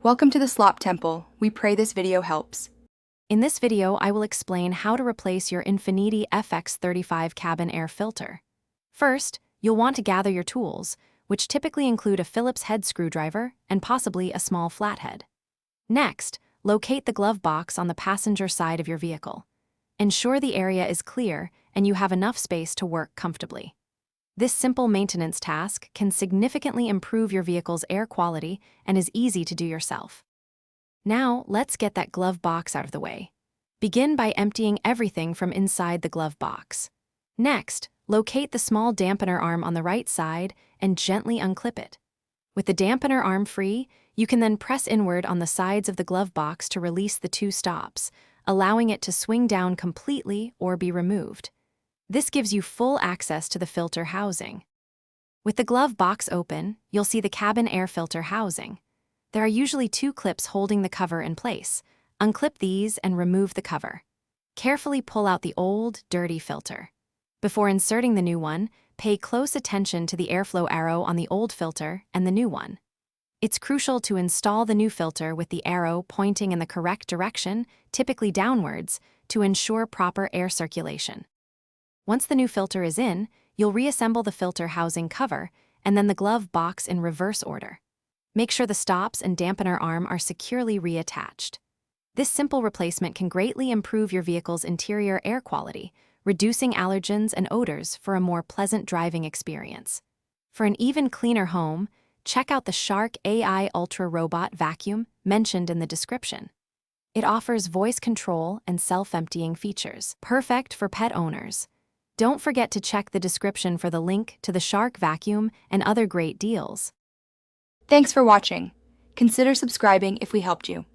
Welcome to the Slop Temple. We pray this video helps. In this video, I will explain how to replace your Infiniti FX35 cabin air filter. First, you'll want to gather your tools, which typically include a Phillips head screwdriver and possibly a small flathead. Next, locate the glove box on the passenger side of your vehicle. Ensure the area is clear and you have enough space to work comfortably. This simple maintenance task can significantly improve your vehicle's air quality and is easy to do yourself. Now, let's get that glove box out of the way. Begin by emptying everything from inside the glove box. Next, locate the small dampener arm on the right side and gently unclip it. With the dampener arm free, you can then press inward on the sides of the glove box to release the two stops, allowing it to swing down completely or be removed. This gives you full access to the filter housing. With the glove box open, you'll see the cabin air filter housing. There are usually two clips holding the cover in place. Unclip these and remove the cover. Carefully pull out the old, dirty filter. Before inserting the new one, pay close attention to the airflow arrow on the old filter and the new one. It's crucial to install the new filter with the arrow pointing in the correct direction, typically downwards, to ensure proper air circulation. Once the new filter is in, you'll reassemble the filter housing cover and then the glove box in reverse order. Make sure the stops and dampener arm are securely reattached. This simple replacement can greatly improve your vehicle's interior air quality, reducing allergens and odors for a more pleasant driving experience. For an even cleaner home, check out the Shark AI Ultra Robot Vacuum mentioned in the description. It offers voice control and self-emptying features, perfect for pet owners. Don't forget to check the description for the link to the Shark vacuum and other great deals. Thanks for watching. Consider subscribing if we helped you.